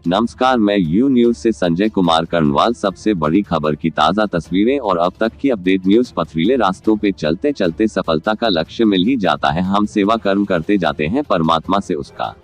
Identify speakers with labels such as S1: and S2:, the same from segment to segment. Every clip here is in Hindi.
S1: नमस्कार, मैं यू न्यूज से संजय कुमार कर्णवाल। सबसे बड़ी खबर की ताज़ा तस्वीरें और अब तक की अपडेट न्यूज। पथरीले रास्तों पे चलते चलते सफलता का लक्ष्य मिल ही जाता है। हम सेवा कर्म करते जाते हैं, परमात्मा से उसका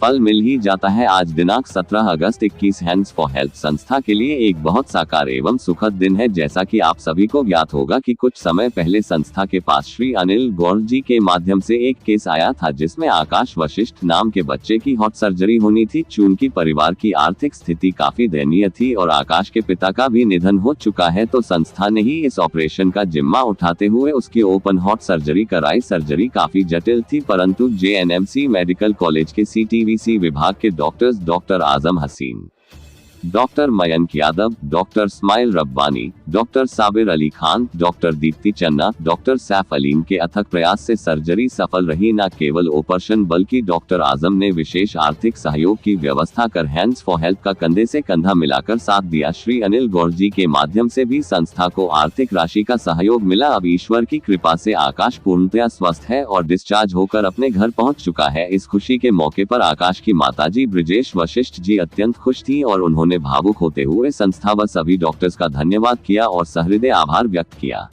S1: फल मिल ही जाता है। आज दिनांक 17 अगस्त 21 हैंड्स फॉर हेल्प संस्था के लिए एक बहुत साकार एवं सुखद दिन है। जैसा कि आप सभी को ज्ञात होगा कि कुछ समय पहले संस्था के पास श्री अनिल गौड़ जी के माध्यम से एक केस आया था, जिसमें आकाश वशिष्ठ नाम के बच्चे की हार्ट सर्जरी होनी थी। चूंकि परिवार की आर्थिक स्थिति काफी दयनीय थी और आकाश के पिता का भी निधन हो चुका है, तो संस्था ने ही इस ऑपरेशन का जिम्मा उठाते हुए उसकी ओपन हार्ट सर्जरी कराई। सर्जरी काफी जटिल थी, परंतु JNMC मेडिकल कॉलेज के CTVC विभाग के डॉक्टर्स डॉक्टर आजम हसीन, doctor Mayank Yadav, doctor smile Rabbani, doctor Sabir Ali Khan, doctor Deepti चन्ना, डॉक्टर सैफ अलीम के अथक प्रयास से सर्जरी सफल रही। न केवल ऑपरेशन बल्कि डॉक्टर आजम ने विशेष आर्थिक सहयोग की व्यवस्था कर हैंड्स फॉर हेल्प का कंधे से कंधा मिलाकर साथ दिया। श्री अनिल गौड़ जी के माध्यम से भी संस्था को आर्थिक राशि का सहयोग मिला। अब ईश्वर की कृपा से आकाश पूर्णतया स्वस्थ है और डिस्चार्ज होकर अपने घर पहुंच चुका है। इस खुशी के मौके पर आकाश की माताजी ब्रिजेश वशिष्ठ जी अत्यंत खुश थी और उन्होंने भावुक होते हुए संस्था व सभी डॉक्टर्स का धन्यवाद किया और सहृदय आभार व्यक्त किया।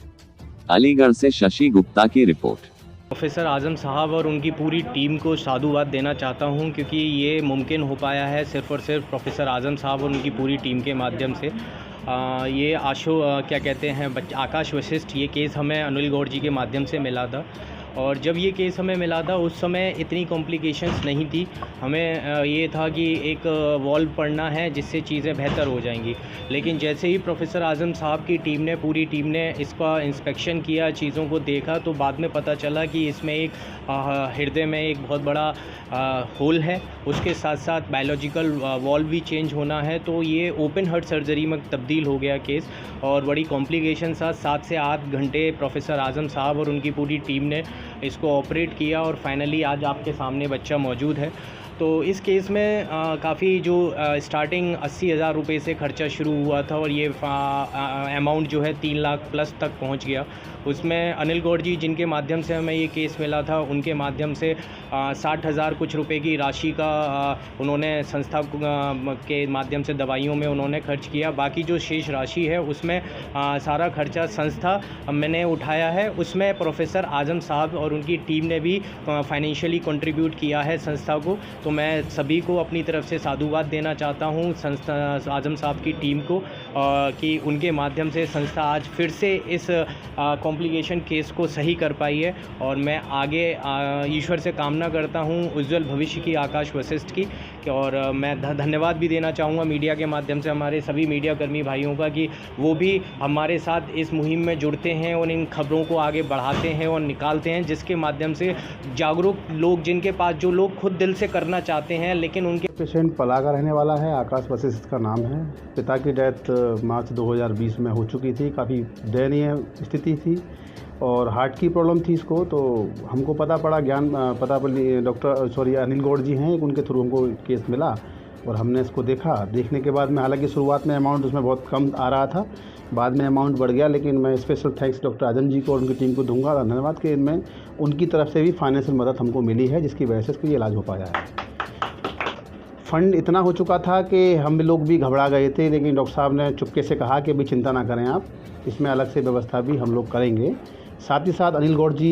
S1: अलीगढ़ से शशि गुप्ता की रिपोर्ट।
S2: प्रोफेसर आजम साहब और उनकी पूरी टीम को साधुवाद देना चाहता हूं, क्योंकि ये मुमकिन हो पाया है सिर्फ़ और सिर्फ प्रोफेसर आजम साहब और उनकी पूरी टीम के माध्यम से। ये क्या कहते हैं आकाश वशिष्ठ, ये केस हमें अनिल गौड़ जी के माध्यम से मिला था। और जब ये केस हमें मिला था उस समय इतनी कॉम्प्लिकेशंस नहीं थी। हमें ये था कि एक वॉल्व पढ़ना है जिससे चीज़ें बेहतर हो जाएंगी। लेकिन जैसे ही प्रोफेसर आजम साहब की टीम ने, पूरी टीम ने इसका इंस्पेक्शन किया, चीज़ों को देखा, तो बाद में पता चला कि इसमें एक हृदय में एक बहुत बड़ा होल है। उसके साथ साथ बायोलॉजिकल वॉल्व भी चेंज होना है। तो ये ओपन हार्ट सर्जरी में तब्दील हो गया केस और बड़ी कॉम्प्लिकेशन था। 7 से 8 घंटे प्रोफेसर आजम साहब और उनकी पूरी टीम ने इसको ऑपरेट किया और फाइनली आज आपके सामने बच्चा मौजूद है। तो इस केस में काफ़ी जो स्टार्टिंग 80,000 रुपये से खर्चा शुरू हुआ था और ये अमाउंट जो है 3 लाख प्लस तक पहुंच गया। उसमें अनिल गौड़ जी, जिनके माध्यम से हमें ये केस मिला था, उनके माध्यम से 60,000 कुछ रुपए की राशि का उन्होंने संस्था के माध्यम से दवाइयों में उन्होंने खर्च किया। बाकी जो शेष राशि है उसमें सारा खर्चा संस्था मैंने उठाया है। उसमें प्रोफेसर आजम साहब और उनकी टीम ने भी फाइनेंशियली कंट्रीब्यूट किया है संस्था को। तो मैं सभी को अपनी तरफ से साधुवाद देना चाहता हूँ संस्था आजम साहब की टीम को, कि उनके माध्यम से संस्था आज फिर से इस कॉम्प्लिकेशन केस को सही कर पाई है। और मैं आगे ईश्वर से कामना करता हूँ उज्जवल भविष्य की आकाश वशिष्ठ की। और मैं धन्यवाद भी देना चाहूँगा मीडिया के माध्यम से हमारे सभी मीडिया कर्मी भाइयों का, कि वो भी हमारे साथ इस मुहिम में जुड़ते हैं और इन खबरों को आगे बढ़ाते हैं और निकालते हैं, जिसके माध्यम से जागरूक लोग, जिनके पास जो लोग खुद दिल से करना चाहते हैं लेकिन उनके
S3: पेशेंट पला का रहने वाला है। आकाश वशिष्ठ का नाम है। पिता की डेथ मार्च 2020 में हो चुकी थी। काफ़ी दयनीय स्थिति थी और हार्ट की प्रॉब्लम थी इसको। तो हमको पता पड़ी डॉक्टर अनिल गौड़ जी हैं, उनके थ्रू हमको केस मिला और हमने इसको देखने के बाद में, हालांकि शुरुआत में अमाउंट उसमें बहुत कम आ रहा था, बाद में अमाउंट बढ़ गया। लेकिन मैं स्पेशल थैंक्स डॉक्टर आजम जी को और उनकी टीम को दूंगा धन्यवाद कि इनमें उनकी तरफ से भी फाइनेंशियल मदद हमको मिली है, जिसकी वजह से इसका ये इलाज हो पाया है। फंड इतना हो चुका था कि हम लोग भी घबरा गए थे, लेकिन डॉक्टर साहब ने चुपके से कहा कि अभी चिंता ना करें आप, इसमें अलग से व्यवस्था भी हम लोग करेंगे। साथ ही साथ अनिल गौड़ जी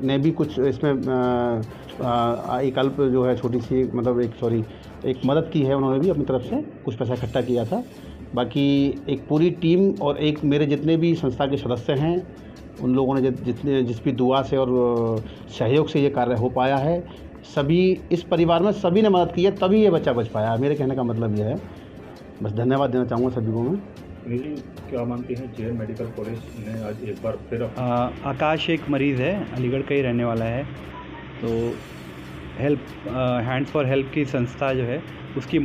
S3: ने भी कुछ इसमें एक अल्प जो है छोटी सी एक मदद की है। उन्होंने भी अपनी तरफ से कुछ पैसा इकट्ठा किया था। बाकी एक पूरी टीम और एक मेरे जितने भी संस्था के सदस्य हैं, उन लोगों ने जिस भी दुआ से और सहयोग से ये कार्य हो पाया है, सभी इस परिवार में सभी ने मदद की है, तभी ये बच्चा बच पाया। मेरे कहने का मतलब ये है। बस धन्यवाद देना चाहूँगा सभी को मैं।
S4: क्या मानते हैं JN मेडिकल कॉलेज ने आज एक बार फिर
S5: आकाश एक मरीज़ है, अलीगढ़ का ही रहने वाला है। तो हैंड्स फॉर हेल्प की संस्था जो है उसकी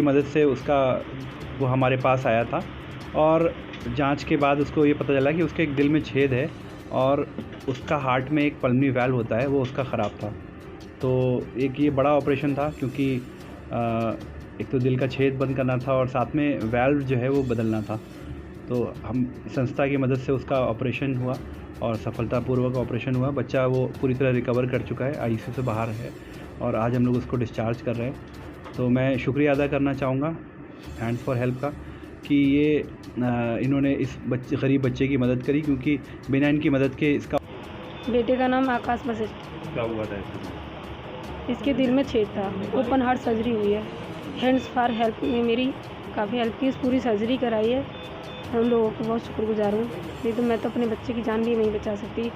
S5: मदद से वो हमारे पास आया था और जांच के बाद उसको ये पता चला कि उसके एक दिल में छेद है और उसका हार्ट में एक पल्मोनरी वाल्व होता है, वो उसका ख़राब था। तो एक ये बड़ा ऑपरेशन था, क्योंकि एक तो दिल का छेद बंद करना था और साथ में वाल्व जो है वो बदलना था। तो हम संस्था की मदद से उसका ऑपरेशन हुआ और सफलतापूर्वक ऑपरेशन हुआ। बच्चा वो पूरी तरह रिकवर कर चुका है, ICU से बाहर है और आज हम लोग उसको डिस्चार्ज कर रहे हैं। तो मैं शुक्रिया अदा करना चाहूँगा हैंड्स फॉर हेल्प का कि ये इन्होंने इस गरीब बच्चे की मदद करी, क्योंकि बिना इनकी मदद के इसका
S6: बेटे का नाम आकाश वशिष्ठ।
S4: क्या हुआ था
S6: इसके दिल में छेद था, ओपन हार्ट सर्जरी हुई है। हैंड्स फॉर हेल्प ने मेरी काफ़ी हेल्प की, इस पूरी सर्जरी कराई है। हम लोगों को बहुत शुक्रगुजार हूँ, नहीं तो मैं तो अपने बच्चे की जान भी नहीं बचा सकती।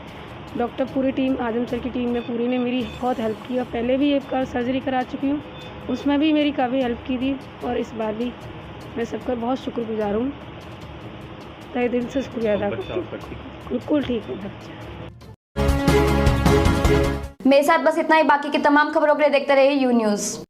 S6: डॉक्टर पूरी टीम, आजम सर की टीम ने पूरी ने मेरी बहुत हेल्प की, और पहले भी एक सर्जरी करा चुकी हूँ, उसमें भी मेरी काफ़ी हेल्प की थी, और इस बार भी मैं सबका बहुत शुक्रगुजार हूँ। तहे दिल से शुक्रिया अदा करती हूँ। बिल्कुल ठीक है बच्चा।
S7: मेरे साथ बस इतना ही। बाकी की तमाम खबरों के लिए देखते रहिए यू न्यूज़।